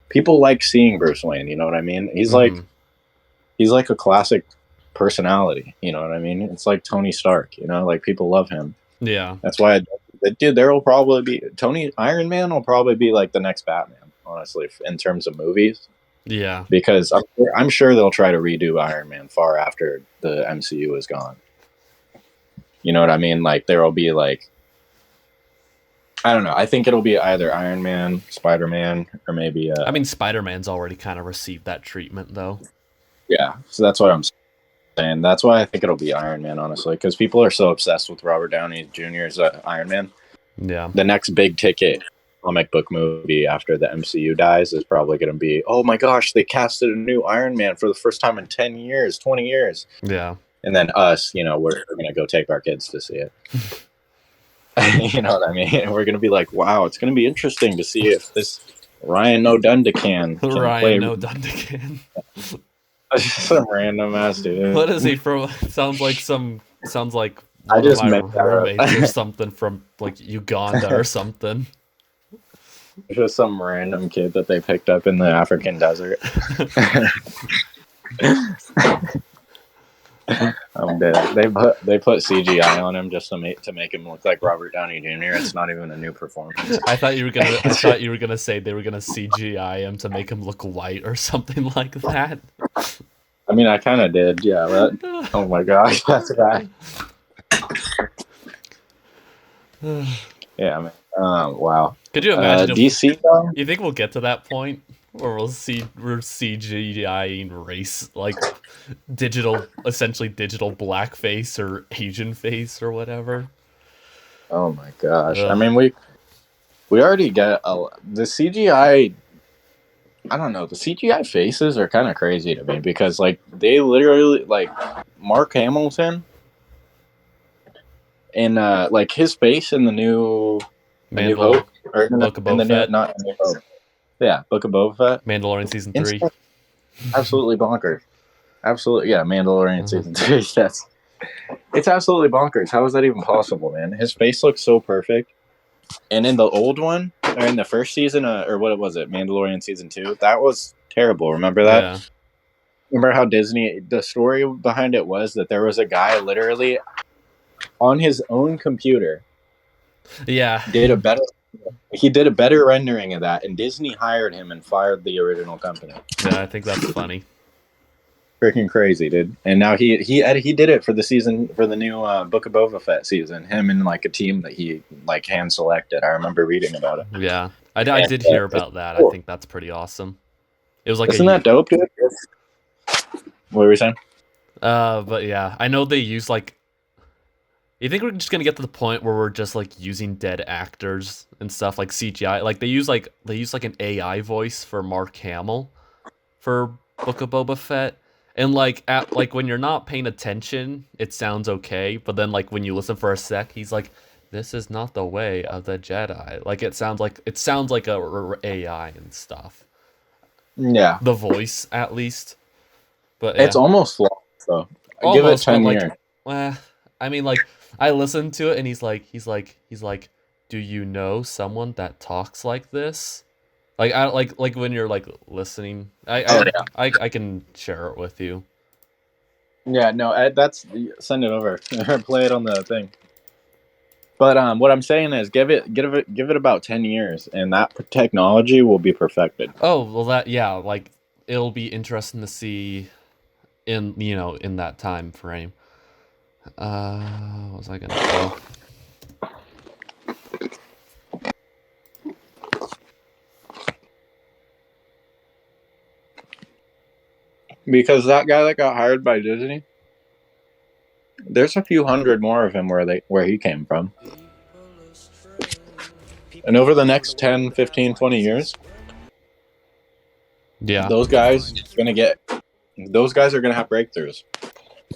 people like seeing Bruce Wayne. You know what I mean? He's Mm-hmm. like a classic personality. You know what I mean? It's like Tony Stark. You know, like people love him. Yeah. That's why, dude. There will probably be Iron Man will probably be like the next Batman. Honestly, in terms of movies. Yeah. Because I'm sure they'll try to redo Iron Man far after the MCU is gone. You know what I mean? Like there will be like, I don't know. I think it'll be either Iron Man, Spider Man, or maybe. I mean, Spider-Man's already kind of received that treatment, though. Yeah, so that's what I'm saying. That's why I think it'll be Iron Man, honestly, because people are so obsessed with Robert Downey Jr.'s Iron Man. Yeah. The next big ticket comic book movie after the MCU dies is probably going to be, oh my gosh, they casted a new Iron Man for the first time in 10 years, 20 years. Yeah. And then us, you know, we're going to go take our kids to see it. You know what I mean? We're going to be like, wow, it's going to be interesting to see if this Ryan O'Dundican can Ryan play. No Dundigan. Some random ass dude. What is he from? Sounds like I one of just my made that up. roommates or something from like Uganda or something. Just some random kid that they picked up in the African desert. I'm dead. They put CGI on him just to make him look like Robert Downey Jr. It's not even a new performance. I thought you were gonna say they were gonna CGI him to make him look white or something like that. I mean, I kind of did, yeah. But, oh my gosh, that's bad. Yeah, I mean, wow. Could you imagine DC though? You think we'll get to that point where we're CGIing race like essentially digital blackface or Asian face or whatever? Oh my gosh! I mean, we already get the CGI. I don't know. The CGI faces are kind of crazy to me because like they literally like Mark Hamilton and like his face in the new Book of Boba Fett. Not New Hope. Yeah, Book of Boba Fett. Mandalorian season 3. Absolutely bonkers. Absolutely, yeah. Mandalorian season 3. It's absolutely bonkers. How is that even possible, man? His face looks so perfect. And in the old one, or in the first season, or what was it, Mandalorian season 2, that was terrible. Remember that? Yeah. Remember how Disney? The story behind it was that there was a guy literally on his own computer. Yeah. He did a better rendering of that, and Disney hired him and fired the original company. Yeah, I think that's funny. Freaking crazy, dude! And now he did it for the new Book of Boba Fett season. Him and like a team that he like hand selected. I remember reading about it. Yeah, I did hear about that. Cool. I think that's pretty awesome. It was like isn't that dope, dude? What were we saying? But yeah, I know they use like. You think we're just gonna get to the point where we're just like using dead actors and stuff like CGI? Like they use like an AI voice for Mark Hamill for Book of Boba Fett. And like when you're not paying attention, it sounds okay. But then like when you listen for a sec, he's like, "This is not the way of the Jedi." Like it sounds like a AI and stuff. Yeah, the voice at least. But it's almost flawless though. Give it 10 years. I mean, like I listened to it, and he's like, "Do you know someone that talks like this?" Like I like when you're like listening, I can share it with you. Yeah, no, that's send it over, play it on the thing. But what I'm saying is, give it about 10 years, and that technology will be perfected. Oh well, like it'll be interesting to see in that time frame. What was I gonna go? Because that guy that got hired by Disney, there's a few hundred more of him where he came from. And over the next 10, 15, 20 years, those guys are going to have breakthroughs.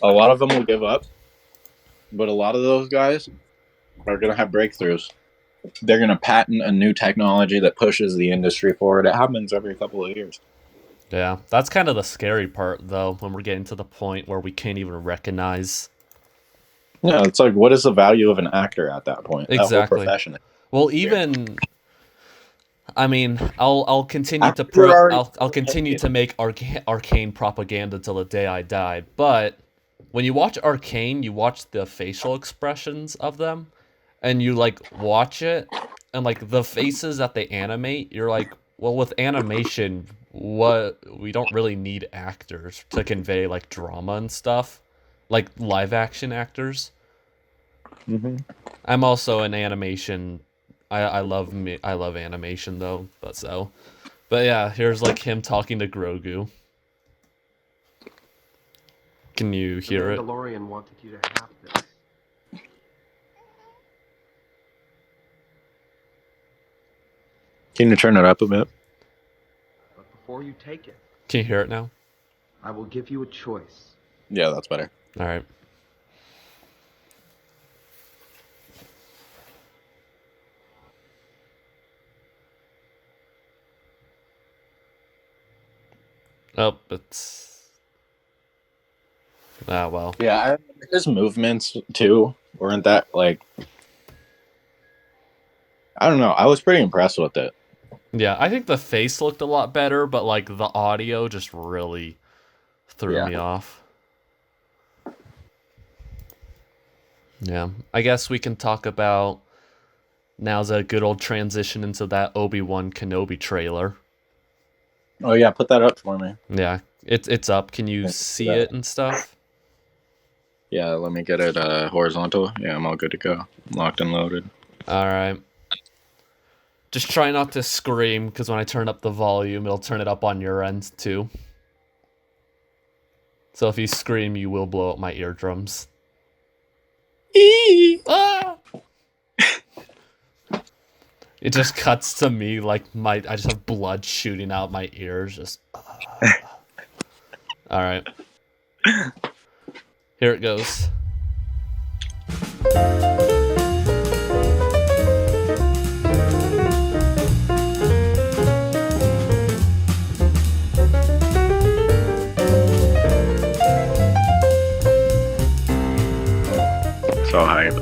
A lot of them will give up, but a lot of those guys are going to have breakthroughs. They're going to patent a new technology that pushes the industry forward. It happens every couple of years. Yeah, that's kind of the scary part, though, when we're getting to the point where we can't even recognize. Yeah, it's like, what is the value of an actor at that point? Exactly. That whole profession. Well, even I mean, I'll continue to You're already I'll continue to make Arcane propaganda till the day I die. But when you watch Arcane, you watch the facial expressions of them, and you like watch it, and like the faces that they animate, you're like, well, with animation, what we don't really need actors to convey like drama and stuff, like live action actors. hmm I'm also an animation. I love animation though, but yeah, here's like him talking to Grogu. Can you The hear it? Mandalorian wanted you to have this. Can you turn it up a bit? But before you take it, Can you hear it now? I will give you a choice. Yeah, that's better. All right. Oh, it's well. Yeah, his movements too weren't that like. I don't know. I was pretty impressed with it. Yeah, I think the face looked a lot better, but like the audio just really threw me off. Yeah, I guess we can talk about now's a good old transition into that Obi-Wan Kenobi trailer. Oh yeah, put that up for me. Yeah, it's up. Can you see it and stuff? Yeah, let me get it horizontal. Yeah, I'm all good to go. Locked and loaded. All right. Just try not to scream, because when I turn up the volume, it'll turn it up on your end too. So if you scream, you will blow up my eardrums. Ah! It just cuts to me like I just have blood shooting out my ears. Just. All right. Here it goes. So hype.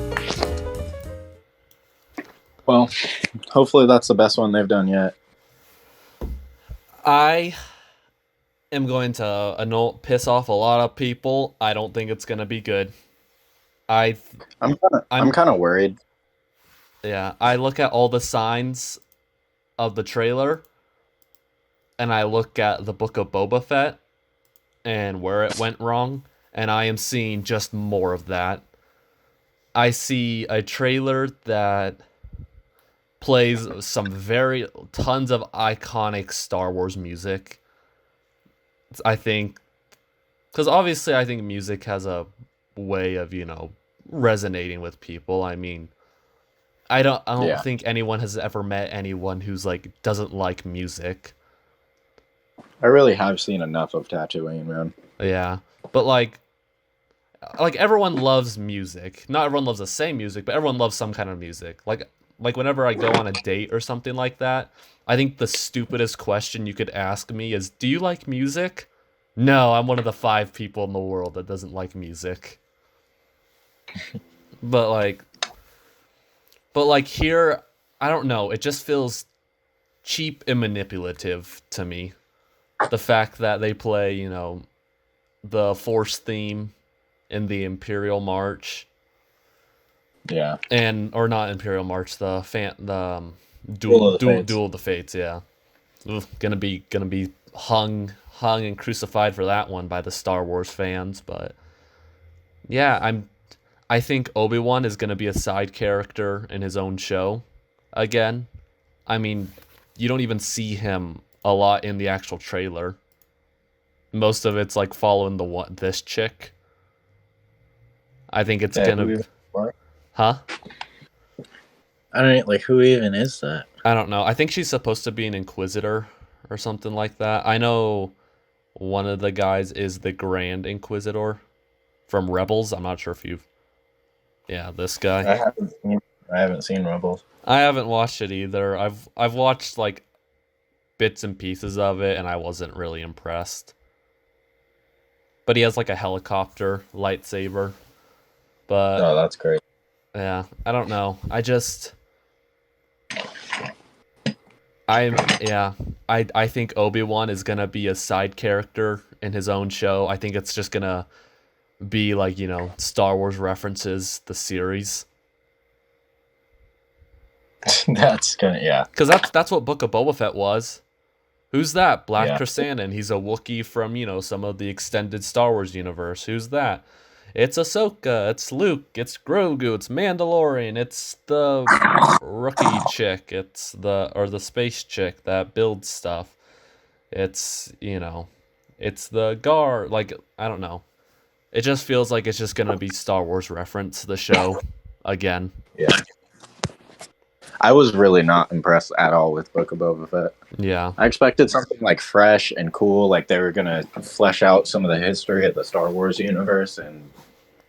Well, hopefully that's the best one they've done yet. I am going to piss off a lot of people. I don't think it's gonna be good. I'm kind of worried. Yeah, I look at all the signs of the trailer, and I look at the book of Boba Fett and where it went wrong, and I am seeing just more of that. I see a trailer that plays tons of iconic Star Wars music. I think, because obviously I think music has a way of, resonating with people. I mean, I don't think anyone has ever met anyone who's like doesn't like music. I really have seen enough of Tatooine, man. Yeah, but like everyone loves music. Not everyone loves the same music, but everyone loves some kind of music. Like whenever I go on a date or something like that, I think the stupidest question you could ask me is, "Do you like music?" No, I'm one of the 5 people in the world that doesn't like music. But here, I don't know, it just feels cheap and manipulative to me. The fact that they play, the Force theme in the Imperial March. Yeah. Or not Imperial March, the Duel of the Fates, yeah. Ugh, gonna be hung and crucified for that one by the Star Wars fans, but yeah, I think Obi-Wan is gonna be a side character in his own show again. I mean, you don't even see him a lot in the actual trailer. Most of it's like following this chick. I think it's gonna. Huh? I don't like who even is that. I don't know. I think she's supposed to be an Inquisitor or something like that. I know one of the guys is the Grand Inquisitor from Rebels. I'm not sure if you've. Yeah, this guy. I haven't seen Rebels. I haven't watched it either. I've watched like bits and pieces of it, and I wasn't really impressed. But he has like a helicopter lightsaber. But oh, that's great. I think Obi-Wan is gonna be a side character in his own show. I think it's just gonna be like, Star Wars references the series. That's gonna, yeah. Because that's what Book of Boba Fett was. Who's that? Black Yeah. Chrysanthemum. He's a Wookiee from, some of the extended Star Wars universe. Who's that? It's Ahsoka. It's Luke. It's Grogu. It's Mandalorian. It's the rookie chick. It's the space chick that builds stuff. It's, it's the guard. Like, I don't know. It just feels like it's just gonna be Star Wars reference, the show, again. Yeah. I was really not impressed at all with Book of Boba Fett. Yeah. I expected something like fresh and cool, like they were gonna flesh out some of the history of the Star Wars universe, and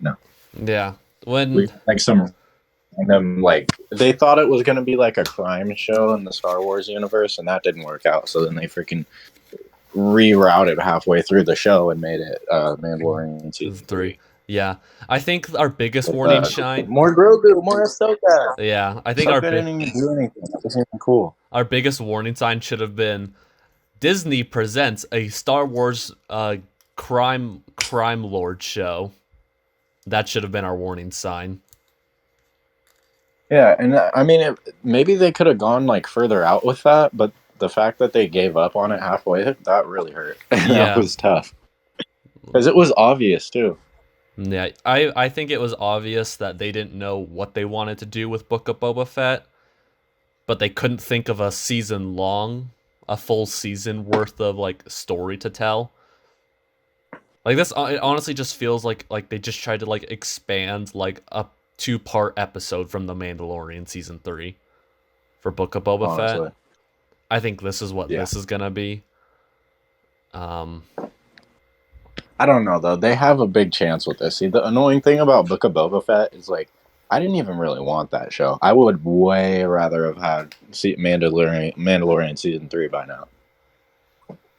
no. Yeah. When like some random, like they thought it was gonna be like a crime show in the Star Wars universe, and that didn't work out. So then they freaking rerouted halfway through the show and made it Mandalorian season 3. Yeah, I think our biggest warning shine. More Grogu, more Ahsoka. Yeah, I think Ahsoka didn't even do anything. It wasn't even cool. Our biggest warning sign should have been Disney presents a Star Wars crime lord show. That should have been our warning sign. Yeah, and I mean, maybe they could have gone like further out with that, but the fact that they gave up on it halfway, that really hurt. Yeah. That was tough. Because it was obvious, too. Yeah, I think it was obvious that they didn't know what they wanted to do with Book of Boba Fett, but they couldn't think of a full season worth of like story to tell. Like this, it honestly just feels like they just tried to like expand like a 2-part episode from The Mandalorian season 3 for Book of Boba Honestly. Fett. I think this is what this is gonna be. I don't know, though. They have a big chance with this. See, the annoying thing about Book of Boba Fett is, like, I didn't even really want that show. I would way rather have had Mandalorian season 3 by now.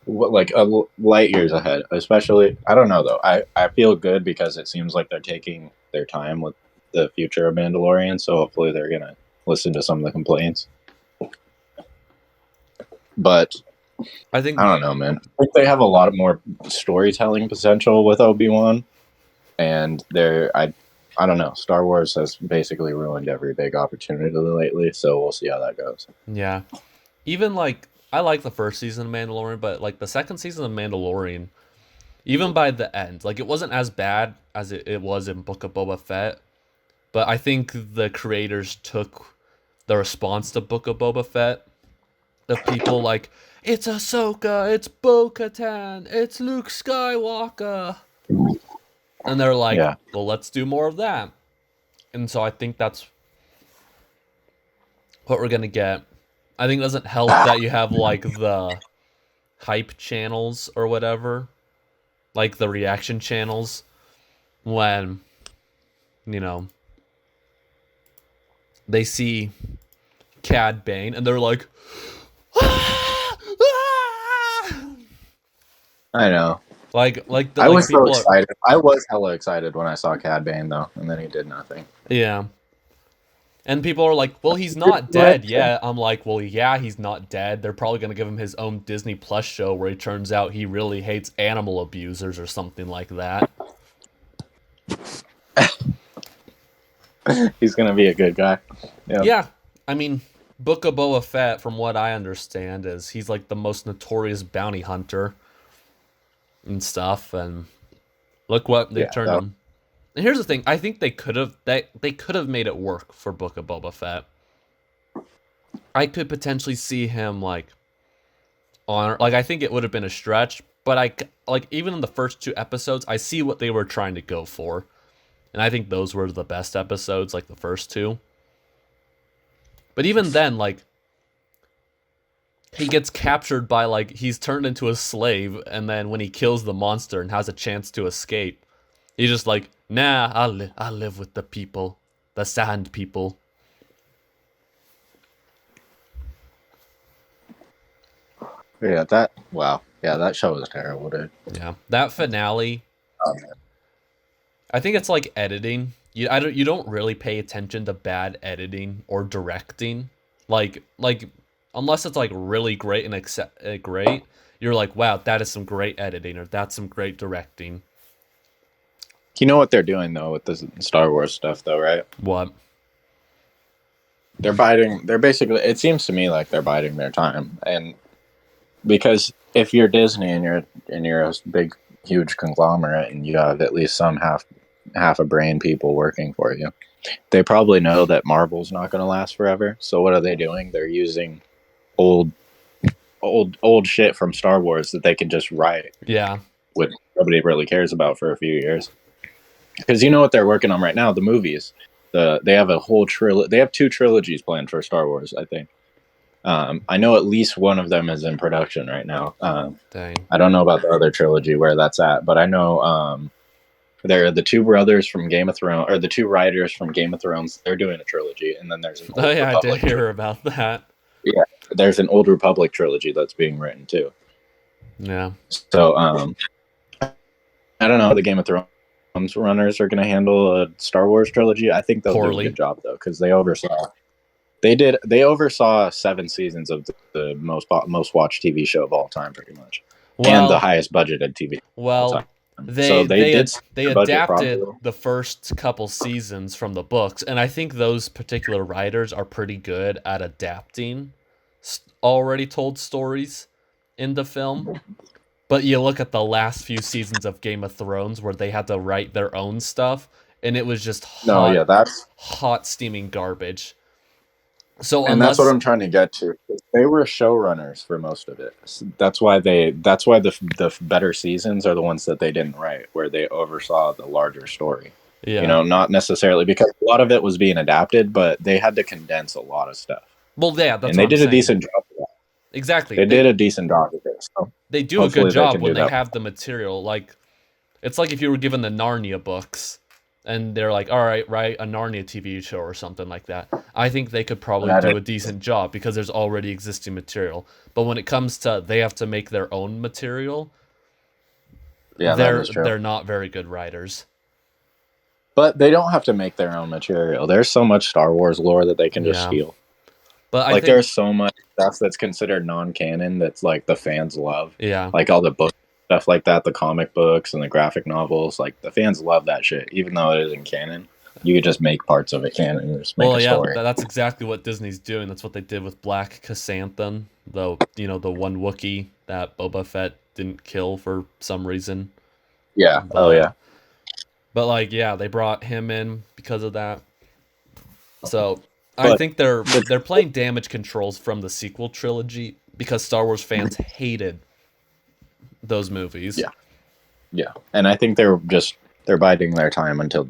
Like, light years ahead. Especially, I don't know, though. I feel good because it seems like they're taking their time with the future of Mandalorian, so hopefully they're going to listen to some of the complaints. But I don't know, man. I think they have a lot of more storytelling potential with Obi-Wan, and I don't know. Star Wars has basically ruined every big opportunity lately, so we'll see how that goes. Yeah, even like I like the first season of Mandalorian, but like the second season of Mandalorian, even by the end, like it wasn't as bad as it was in Book of Boba Fett, but I think the creators took the response to Book of Boba Fett of people like, it's Ahsoka, it's Bo-Katan, it's Luke Skywalker. And they're like, well, let's do more of that. And so I think that's what we're going to get. I think it doesn't help that you have, like, the hype channels or whatever. Like, the reaction channels. When, they see Cad Bane and they're like, I know. I was so excited. I was hella excited when I saw Cad Bane, though, and then he did nothing. Yeah. And people are like, well, he's not dead yet. I'm like, well, yeah, he's not dead. They're probably going to give him his own Disney Plus show where he turns out he really hates animal abusers or something like that. He's going to be a good guy. Yeah. I mean, Book of Boba Fett, from what I understand, is he's like the most notorious bounty hunter and stuff, and look what they turned him. And here's the thing: I think they could have made it work for Book of Boba Fett. I could potentially see him like I think it would have been a stretch, but even in the first 2 episodes, I see what they were trying to go for, and I think those were the best episodes, like the first 2. But even then, like, he gets captured by, like, he's turned into a slave, and then when he kills the monster and has a chance to escape, he's just like, nah, I'll live with the people, the sand people. Yeah, that show was terrible, dude. Yeah, that finale, I think it's like editing. You don't really pay attention to bad editing or directing. Like unless it's like really great and great, you're like, wow, that is some great editing or that's some great directing. You know what they're doing though with this Star Wars stuff, though, right? What? They're biding. They're basically. It seems to me like they're biding their time, and because if you're Disney and you're a big, huge conglomerate, and you have at least some half a brain people working for you, they probably know that Marvel's not going to last forever. So what are they doing? They're using old shit from Star Wars that they can just write. Yeah. What nobody really cares about for a few years. Because you know what they're working on right now, the movies. They have a whole They have 2 trilogies planned for Star Wars, I think. I know at least one of them is in production right now. Dang. I don't know about the other trilogy where that's at, but I know they're the 2 brothers from Game of Thrones, or the 2 writers from Game of Thrones. They're doing a trilogy, and then there's an Old I Republic did hear about that. Yeah, there's an Old Republic trilogy that's being written too. Yeah. So I don't know how the Game of Thrones runners are going to handle a Star Wars trilogy. I think they'll do a good job though, because they oversaw 7 seasons of the most watched TV show of all time, pretty much, and the highest budgeted TV. Well, they adapted the first couple seasons from the books, and I think those particular writers are pretty good at adapting already told stories into film. But you look at the last few seasons of Game of Thrones where they had to write their own stuff, and it was just hot steaming garbage. So that's what I'm trying to get to. They were showrunners for most of it. That's why the better seasons are the ones that they didn't write, where they oversaw the larger story. Yeah. You know, not necessarily because a lot of it was being adapted, but they had to condense a lot of stuff. Well, yeah, that's and they did a decent job of that. Exactly. They did a decent job of this. So they do a good job when they have the material. Like, it's like if you were given the Narnia books and they're like, all right, write a Narnia TV show or something like that. I think they could probably do a decent job because there's already existing material. But when it comes to they have to make their own material, they're not very good writers. But they don't have to make their own material. There's so much Star Wars lore that they can just steal. But like, there's so much stuff that's considered non-canon that's like the fans love. Yeah. Like all the books, stuff like that, the comic books and the graphic novels. Like the fans love that shit, even though it isn't canon. You could just make parts of it canon and just make a story. That's exactly what Disney's doing. That's what they did with Black Chrysanthemum, though. You know, the one Wookiee that Boba Fett didn't kill for some reason. Yeah. But like, yeah, they brought him in because of that. So. I think they're playing damage controls from the sequel trilogy because Star Wars fans hated those movies. Yeah, and I think they're biding their time until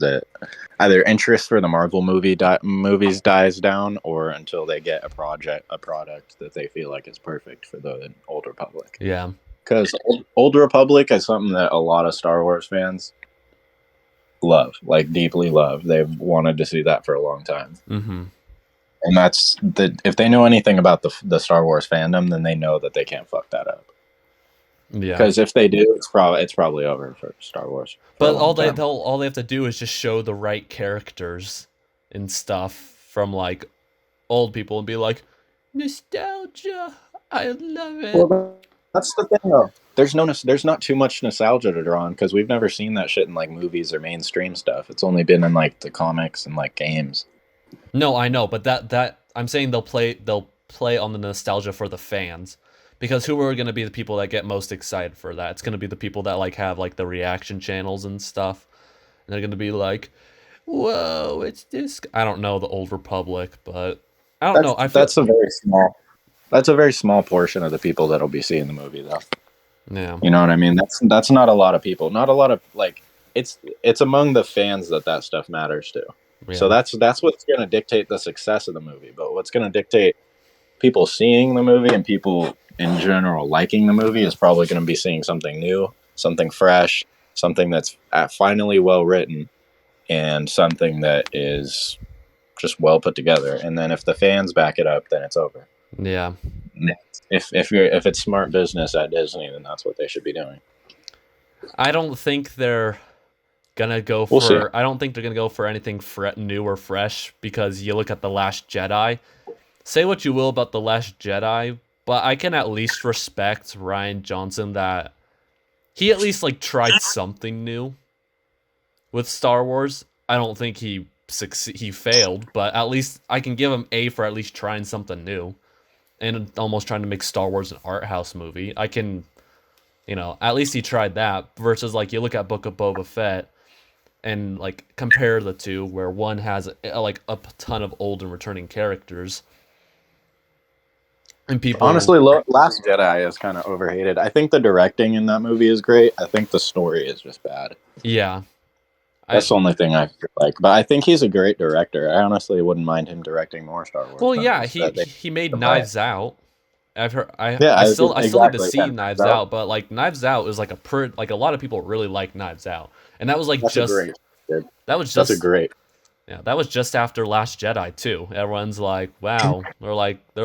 either interest for the Marvel movies dies down, or until they get a product that they feel like is perfect for the Old Republic. Yeah, because Old Republic is something that a lot of Star Wars fans love, like deeply love. They've wanted to see that for a long time. Mm-hmm. And that's if they know anything about the Star Wars fandom, then they know that they can't fuck that up. Yeah. Because if they do, it's probably over for Star Wars. But all they have to do is just show the right characters and stuff from like old people and be like, nostalgia, I love it. Well, that's the thing though. There's not too much nostalgia to draw on because we've never seen that shit in like movies or mainstream stuff. It's only been in like the comics and like games. No, I know, but that I'm saying they'll play on the nostalgia for the fans, because who are going to be the people that get most excited for that? It's going to be the people that like have like the reaction channels and stuff, and they're going to be like, "Whoa, it's this." I don't know the Old Republic, but I don't know. That's a very small portion of the people that'll be seeing the movie, though. Yeah, you know what I mean. That's not a lot of people. Not a lot of like. It's among the fans that stuff matters to. Yeah. So that's what's going to dictate the success of the movie. But what's going to dictate people seeing the movie and people in general liking the movie is probably going to be seeing something new, something fresh, something that's finally well written, and something that is just well put together. And then if the fans back it up, then it's over. Yeah. If it's smart business at Disney, then that's what they should be doing. I don't think they're gonna go I don't think they're gonna go for anything new or fresh, because you look at The Last Jedi, say what you will about The Last Jedi, but I can at least respect Rian Johnson that he at least like tried something new with Star Wars. I don't think he failed, but at least I can give him A for at least trying something new and almost trying to make Star Wars an art house movie. I can, at least he tried that versus like you look at Book of Boba Fett and like compare the two where one has like a ton of old and returning characters. And people honestly, Last Jedi is kind of overhated. I think the directing in that movie is great. I think the story is just bad. Yeah. That's the only thing I like. But I think he's a great director. I honestly wouldn't mind him directing more Star Wars. Well, yeah, he made Knives Out. I've heard. I still exactly, need to see Knives Out, but like Knives Out is like a lot of people really like Knives Out, and that was like that's a great. Yeah, that was just after Last Jedi too. Everyone's like, wow. They're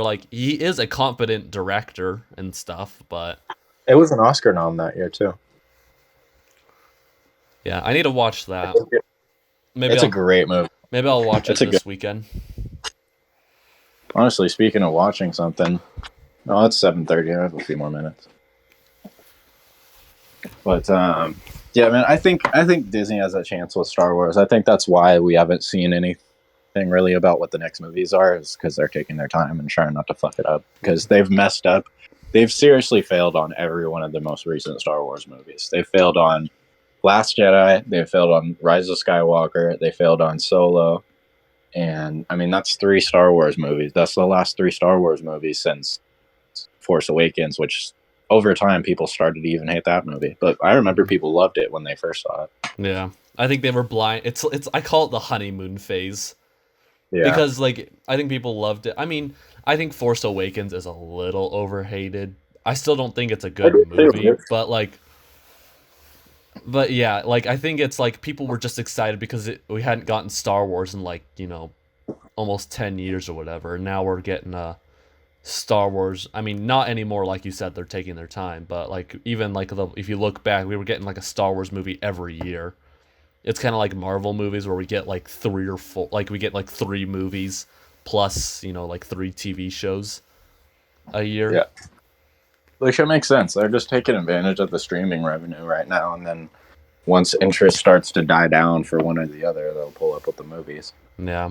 like he is a competent director and stuff, but it was an Oscar nom that year too. Yeah, I need to watch that. It's a great movie. Maybe I'll watch it this weekend. Honestly, speaking of watching something, it's 7:30. I have a few more minutes. But yeah, man, I think Disney has a chance with Star Wars. I think that's why we haven't seen anything really about what the next movies are, is because they're taking their time and trying not to fuck it up. Because they've messed up. They've seriously failed on every one of the most recent Star Wars movies. They failed on Last Jedi, they failed on Rise of Skywalker, they failed on Solo, and I mean that's 3 Star Wars movies. That's the last 3 Star Wars movies since Force Awakens, which over time people started to even hate that movie. But I remember people loved it when they first saw it. Yeah, I think they were blind. It's I call it the honeymoon phase. Yeah, because like I think people loved it. I mean, I think Force Awakens is a little overhated. I still don't think it's a good movie, But yeah, like I think it's like people were just excited because we hadn't gotten Star Wars in like, almost 10 years or whatever. And now we're getting Star Wars. I mean, not anymore, like you said, they're taking their time, but like even like if you look back, we were getting like a Star Wars movie every year. It's kind of like Marvel movies where we get like 3 or 4, like we get like 3 movies plus, like 3 TV shows a year. Yeah. Which makes sense. They're just taking advantage of the streaming revenue right now, and then once interest starts to die down for one or the other, they'll pull up with the movies. Yeah.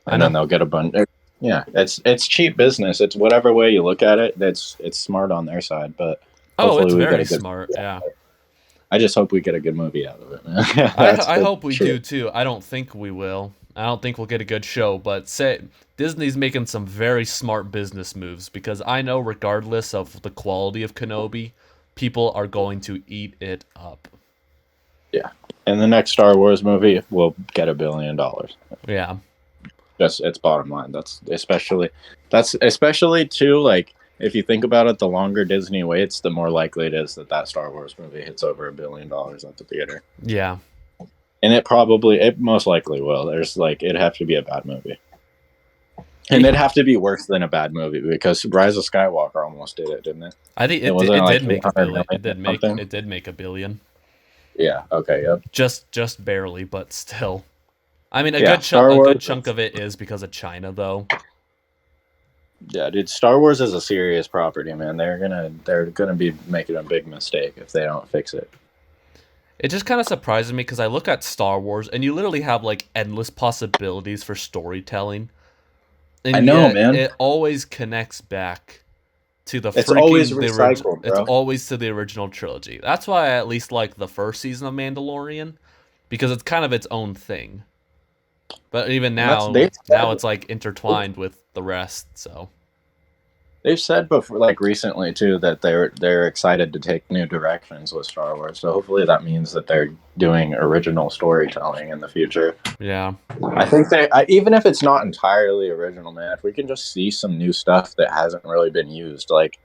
And then they'll get a bunch. Yeah, it's cheap business. It's whatever way you look at it. It's smart on their side, but it's very smart. Yeah. I just hope we get a good movie out of it, man. I hope we do too. I don't think we will. I don't think we'll get a good show, but Disney's making some very smart business moves because I know regardless of the quality of Kenobi, people are going to eat it up. Yeah. And the next Star Wars movie will get $1 billion. Yeah. Just it's bottom line. That's especially too, like, if you think about it, the longer Disney waits, the more likely it is that Star Wars movie hits over $1 billion at the theater. Yeah. And it most likely will. There's like, it'd have to be a bad movie. And it'd have to be worse than a bad movie because Rise of Skywalker almost did it, didn't it? I think it did make $1 billion. It did make $1 billion. Yeah, okay, yep. Just barely, but still. I mean, a good chunk of it is because of China, though. Yeah, dude, Star Wars is a serious property, man. They're gonna be making a big mistake if they don't fix it. It just kind of surprises me because I look at Star Wars and you literally have like endless possibilities for storytelling. And I know, man. It always connects back to the It's always recycled, bro. It's always to the original trilogy. That's why I at least like the first season of Mandalorian because it's kind of its own thing. But even now it's like intertwined with the rest. So they've said before, like recently too, that they're excited to take new directions with Star Wars. So hopefully that means that they're doing original storytelling in the future. Yeah, I think even if it's not entirely original, man, if we can just see some new stuff that hasn't really been used, like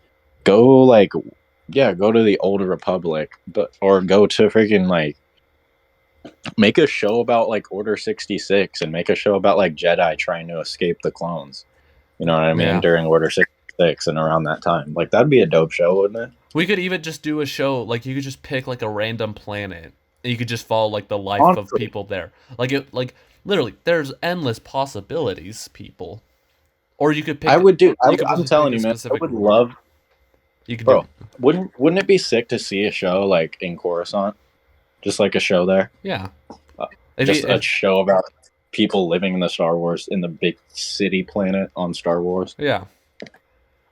go to the Old Republic, or go to freaking like. Make a show about like Order 66 and make a show about like Jedi trying to escape the clones. You know what I mean? Yeah. During Order 66 and around that time. Like that'd be a dope show, wouldn't it? We could even just do a show like you could just pick like a random planet and you could just follow like the life of people there. Like literally there's endless possibilities, people. Or you could pick. I would do. You could I'm pick telling a you, man. I specific would world. love, You could bro. do. Wouldn't it be sick to see a show like in Coruscant, just like a show there, Yeah. just a show about people living in the Star Wars in the big city planet on Star Wars, Yeah.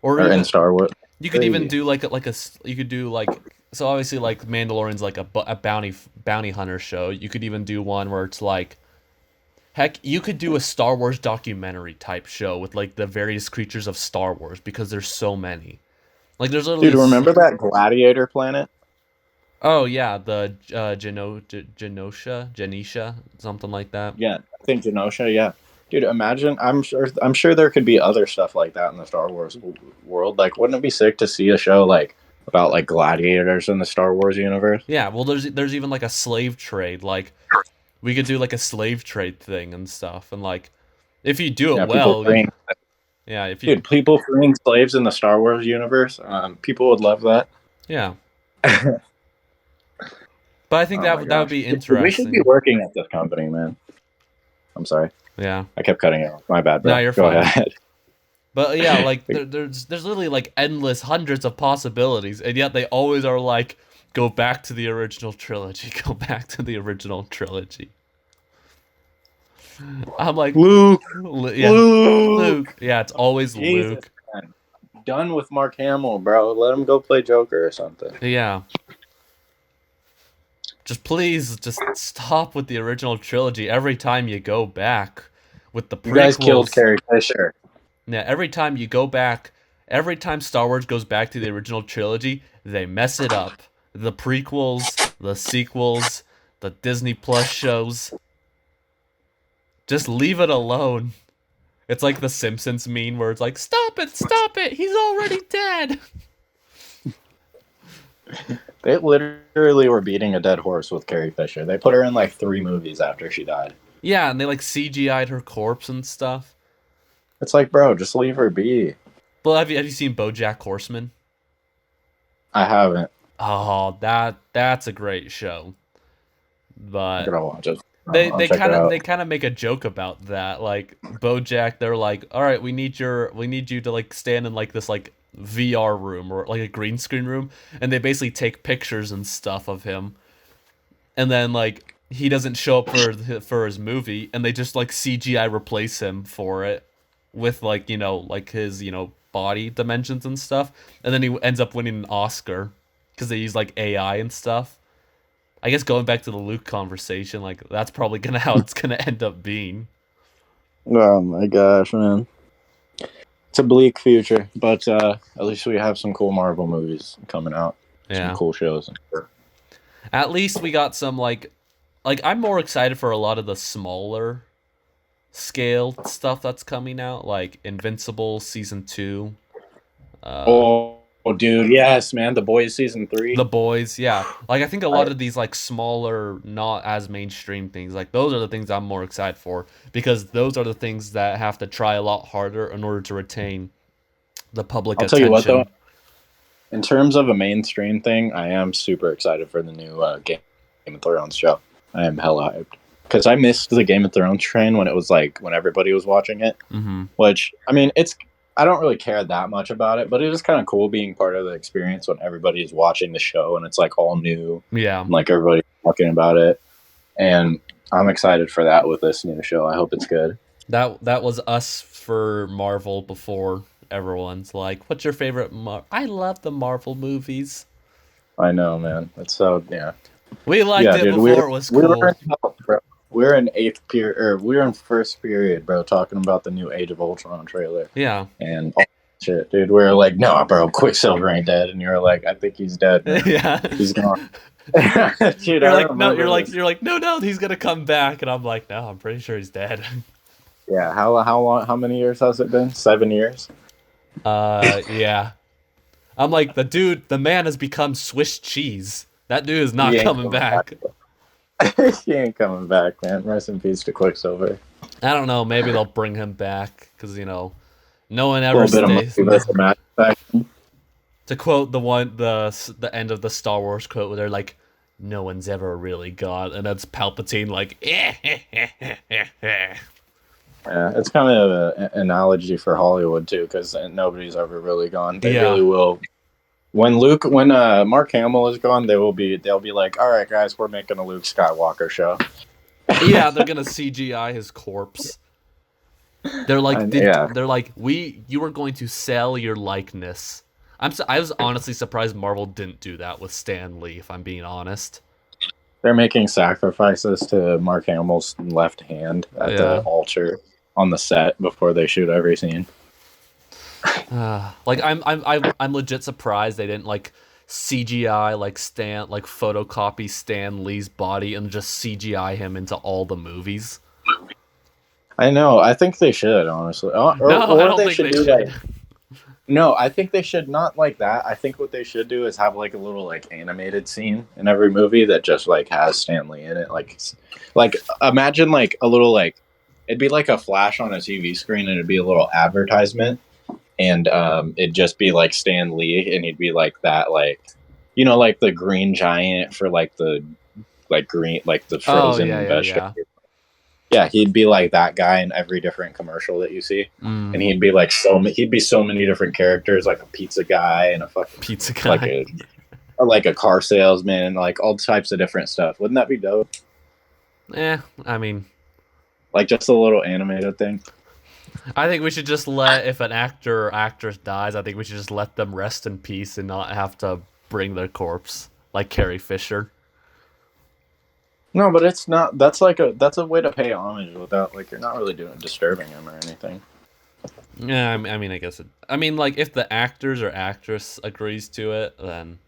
Or or even, in Star Wars. you could even Crazy. do like a you could do like, so obviously like Mandalorian's like a bounty hunter show. You could even do one where it's like, heck, you could do a Star Wars documentary type show with like the various creatures of Star Wars, because there's so many. Like there's literally. Dude, remember that gladiator planet? Oh yeah, the Genosha, something like that. Yeah, I think Genosha. Yeah, dude, imagine. I'm sure there could be other stuff like that in the Star Wars world. Like, wouldn't it be sick to see a show like about like gladiators in the Star Wars universe? Yeah, well, there's even like a slave trade. Like, we could do like a slave trade thing and stuff, and like, if you do it well, yeah, if you, dude, people freeing slaves in the Star Wars universe, people would love that. Yeah. But I think that would be interesting. We should be working at this company, man. I'm sorry. Yeah. I kept cutting it off. My bad, bro. No, you're Go fine. ahead. But yeah, like there's literally like endless hundreds of possibilities, and yet they always are like, go back to the original trilogy. Go back to the original trilogy. I'm like, Luke. Yeah, Luke. Yeah, it's always Jesus, Luke. Man. Done with Mark Hamill, bro. Let him go play Joker or something. Yeah. Please, stop with the original trilogy every time you go back with the prequels. You guys killed Carrie Fisher. Yeah, every time you go back, every time Star Wars goes back to the original trilogy, they mess it up. The prequels, the sequels, the Disney Plus shows. Just leave it alone. It's like the Simpsons meme where it's like, stop it, he's already dead. They literally were beating a dead horse with Carrie Fisher. They put her in like 3 movies after she died. Yeah, and they like CGI'd her corpse and stuff. It's like, bro, just leave her be. Well, have you seen BoJack Horseman? I haven't. Oh, that's a great show. But I'm gonna watch it. They kind of make a joke about that. Like BoJack, they're like, all right, we need you to like stand in like this like VR room or like a green screen room, and they basically take pictures and stuff of him, and then like he doesn't show up for his movie, and they just like CGI replace him for it with like, you know, like his, you know, body dimensions and stuff, and then he ends up winning an Oscar because they use like AI and stuff. I guess going back to the Luke conversation, like that's probably how it's gonna end up being. Oh my gosh, man. It's a bleak future, but at least we have some cool Marvel movies coming out. Yeah. Some cool shows. At least we got some like I'm more excited for a lot of the smaller scale stuff that's coming out, like Invincible season 2. Oh, dude, yes, man. The Boys season 3. The Boys, yeah. Like I think a lot of these like smaller, not as mainstream things, like those are the things I'm more excited for, because those are the things that have to try a lot harder in order to retain the public attention. I'll tell you what, though. In terms of a mainstream thing, I am super excited for the new Game of Thrones show. I am hella hyped. Because I missed the Game of Thrones train when it was like, when everybody was watching it. Mm-hmm. Which, I mean, I don't really care that much about it, but it is kind of cool being part of the experience when everybody is watching the show and it's like all new. Yeah. And, like everybody's talking about it. And I'm excited for that with this new show. I hope it's good. That was us for Marvel before everyone's like, what's your favorite I love the Marvel movies. I know, man. It's so, yeah. We liked it dude, before it was cool. We're in 8th period, or we're in 1st period, bro, talking about the new Age of Ultron trailer. Yeah. And all that shit, dude. We were like, no, bro, Quicksilver ain't dead. And you're like, I think he's dead. Man. Yeah. He's gone. Dude, you're like, no, he's gonna come back, and I'm like, no, I'm pretty sure he's dead. Yeah, how long? How many years has it been? 7 years. Yeah. I'm like, the man has become Swiss cheese. That dude is not coming back. He ain't coming back, man. Rest in peace to Quicksilver. I don't know. Maybe they'll bring him back because, you know, no one ever stays. To quote the end of the Star Wars quote where they're like, no one's ever really God, and that's Palpatine like, Yeah, it's kind of an analogy for Hollywood too, because nobody's ever really gone. They really will. When Mark Hamill is gone, they'll be like, all right, guys, we're making a Luke Skywalker show. Yeah, they're gonna CGI his corpse. They're like, you were going to sell your likeness. I was honestly surprised Marvel didn't do that with Stan Lee, if I'm being honest. They're making sacrifices to Mark Hamill's left hand at the altar on the set before they shoot every scene. Like I'm legit surprised they didn't like CGI like photocopy Stan Lee's body and just CGI him into all the movies. I know. I think they should, honestly. I don't think they should. Like, no, I think they should not like that. I think what they should do is have like a little like animated scene in every movie that just like has Stan Lee in it. Like imagine like a little like it'd be like a flash on a TV screen and it'd be a little advertisement, and it'd just be like Stan Lee, and he'd be like that, like like the green giant for like the green like the frozen vegetable. Yeah, he'd be like that guy in every different commercial that you see, and he'd be like he'd be so many different characters, like a pizza guy and a fucking pizza guy, like a car salesman, and like all types of different stuff. Wouldn't that be dope? I mean, like just a little animated thing. I think we should just if an actor or actress dies, I think we should just let them rest in peace and not have to bring their corpse, like Carrie Fisher. No, but it's not. That's a way to pay homage without like you're not really disturbing him or anything. Yeah, I mean, I guess like if the actors or actress agrees to it, then.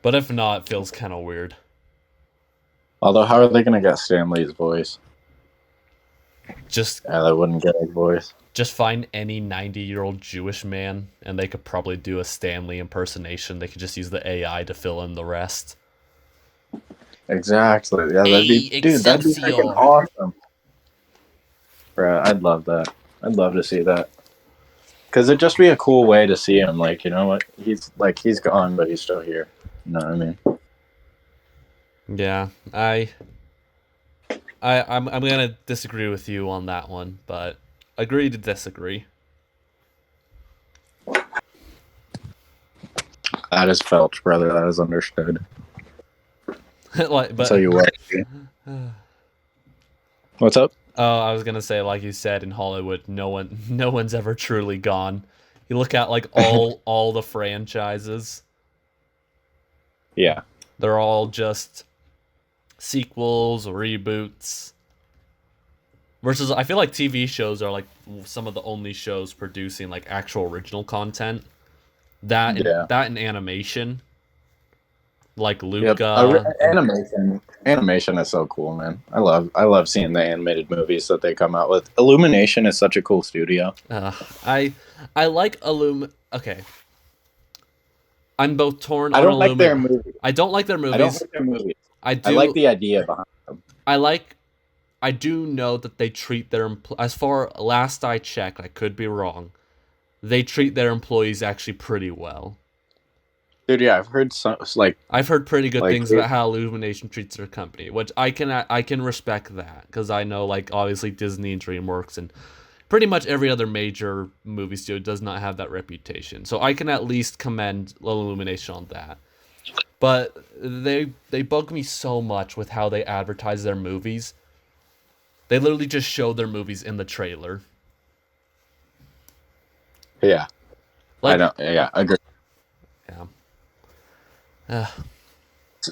But if not, it feels kind of weird. Although, how are they gonna get Stan Lee's voice? They wouldn't get his voice. Just find any 90-year-old Jewish man, and they could probably do a Stan Lee impersonation. They could just use the AI to fill in the rest. Exactly. Yeah, that'd be freaking awesome. Bro, I'd love that. I'd love to see that. Because it'd just be a cool way to see him. Like, you know what? He's gone, but he's still here. You know what I mean? Yeah, I'm gonna disagree with you on that one, but agree to disagree. That is felt, brother. That is understood. But so you what? What's up? Oh, I was gonna say, like you said, in Hollywood, no one's ever truly gone. You look at like all the franchises. Yeah, they're all just sequels or reboots. Versus, I feel like TV shows are like some of the only shows producing like actual original content. That and animation. Like Luca. Yep. Animation is so cool, man. I love seeing the animated movies that they come out with. Illumination is such a cool studio. I like Okay. I'm both torn on Illumination. Like their movies. I don't like their movies. I don't like their movies. I like the idea behind them. I do know that they treat their as far last I checked, I could be wrong. They treat their employees actually pretty well. Dude, yeah, I've heard I've heard pretty good things about how Illumination treats their company, which I can respect that, because I know like obviously Disney and DreamWorks and pretty much every other major movie studio does not have that reputation. So I can at least commend Illumination on that. But they bug me so much with how they advertise their movies. They literally just show their movies in the trailer. Yeah. I agree. Yeah.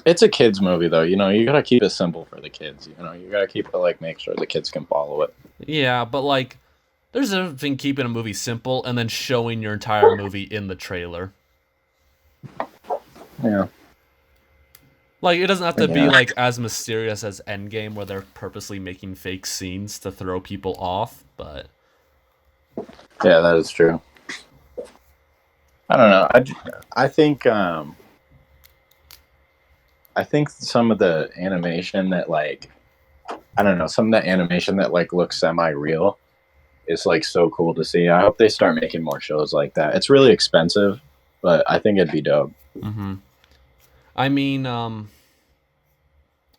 It's a kids movie though, you gotta keep it simple for the kids, you gotta keep it like make sure the kids can follow it. Yeah, but like there's a difference between keeping a movie simple and then showing your entire movie in the trailer. Yeah. Like it doesn't have to be like as mysterious as Endgame where they're purposely making fake scenes to throw people off, but yeah, that is true. I don't know. I think some of the animation that looks semi-real is like so cool to see. I hope they start making more shows like that. It's really expensive, but I think it'd be dope. Mm-hmm. I mean,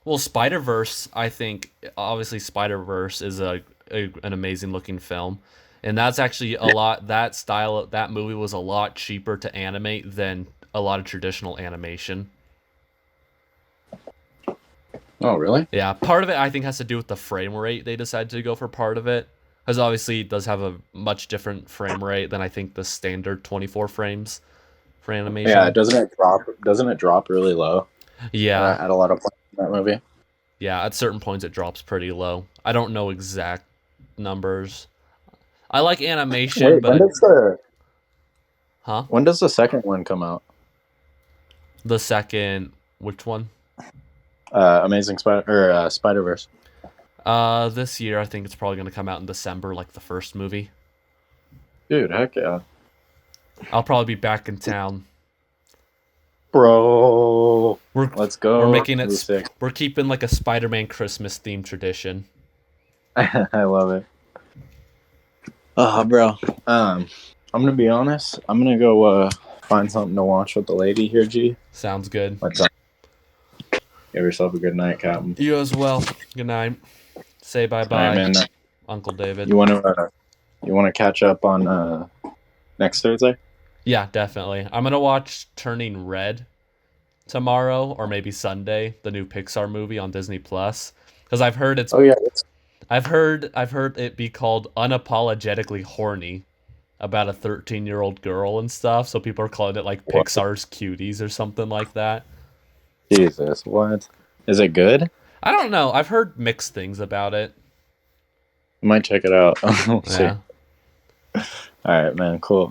Well, Spider-Verse, I think, obviously Spider-Verse is an amazing looking film. And that's actually a lot, that movie was a lot cheaper to animate than a lot of traditional animation. Oh, really? Yeah, part of it I think has to do with the frame rate they decided to go for part of it. Because obviously it does have a much different frame rate than I think the standard 24 frames for animation. Yeah, doesn't it drop really low? Yeah. At a lot of points in that movie. Yeah, at certain points it drops pretty low. I don't know exact numbers. I like animation, Wait, but when does the second one come out? The second, which one? Spider-Verse. This year I think it's probably gonna come out in December, like the first movie. Dude, heck yeah. I'll probably be back in town. Bro, let's go. We're making it. We're keeping like a Spider-Man Christmas themed tradition. I love it. Bro. I'm gonna be honest. I'm gonna go find something to watch with the lady here, G. Sounds good. What's up? Give yourself a good night, Captain. You as well. Good night. Say bye-bye, Right, Uncle David. You wanna catch up on next Thursday? Yeah, definitely. I'm gonna watch Turning Red tomorrow, or maybe Sunday, the new Pixar movie on Disney Plus. Because I've heard it's. Oh yeah. I've heard it be called Unapologetically Horny, about a 13-year-old girl and stuff. So people are calling it like What? Pixar's Cuties or something like that. Jesus, what? Is it good? I don't know. I've heard mixed things about it. I might check it out. We'll see. Yeah. All right, man. Cool.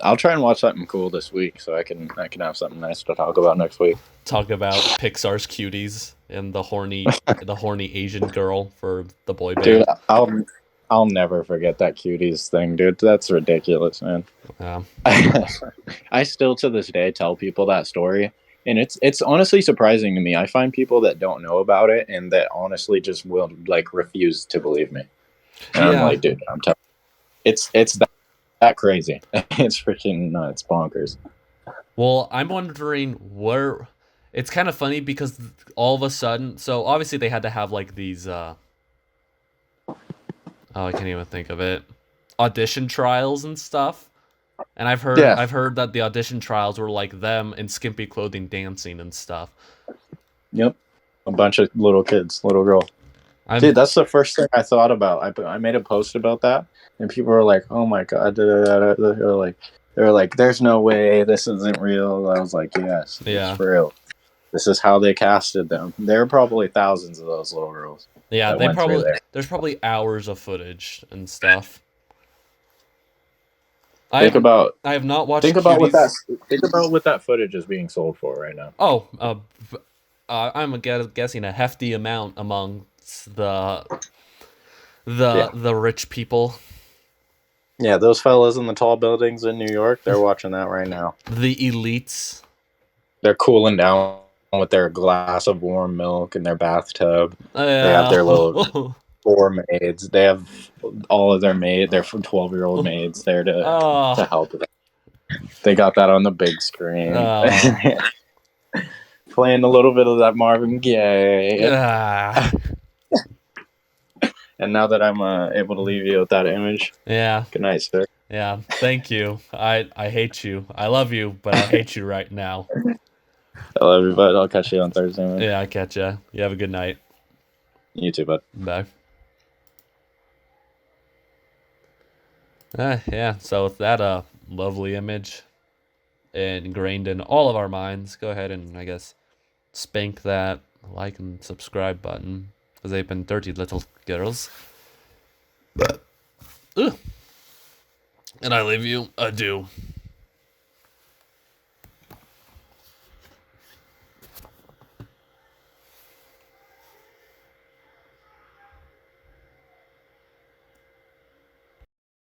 I'll try and watch something cool this week, so I can have something nice to talk about next week. Talk about Pixar's Cuties and the horny Asian girl for the boy band. Dude, I'll never forget that Cuties thing, dude. That's ridiculous, man. Yeah. I still to this day tell people that story, and it's honestly surprising to me. I find people that don't know about it and that honestly just will like refuse to believe me. And I'm like, dude, I'm telling you, it's that crazy. It's freaking nuts, bonkers. Well, I'm wondering where. It's kind of funny because all of a sudden, so obviously they had to have like these. Oh, I can't even think of it. Audition trials and stuff. And I've heard that the audition trials were like them in skimpy clothing dancing and stuff. Yep, a bunch of little kids, little girl. Dude, that's the first thing I thought about. I made a post about that, and people were like, "Oh my god!" They were like, "There's no way this isn't real." I was like, "Yes, it's for real. This is how they casted them." There are probably thousands of those little girls. Yeah, there's probably hours of footage and stuff. I have not watched. Think about what that footage is being sold for right now. Oh, I'm guessing a hefty amount among the rich people. Yeah, those fellas in the tall buildings in New York, they're watching that right now. The elites. They're cooling down with their glass of warm milk in their bathtub. Yeah. They have their little 4 maids. They have all of their 12-year-old maids there to help them. They got that on the big screen. Playing a little bit of that Marvin Gaye. And now that I'm able to leave you with that image. Yeah. Good night, sir. Yeah. Thank you. I hate you. I love you, but I hate you right now. I love you, bud. I'll catch you on Thursday, man. Yeah, I catch ya. You have a good night. You too, bud. Bye. Yeah, so with that lovely image ingrained in all of our minds, go ahead and, I guess, spank that like and subscribe button, because they've been dirty little girls. And I leave you adieu.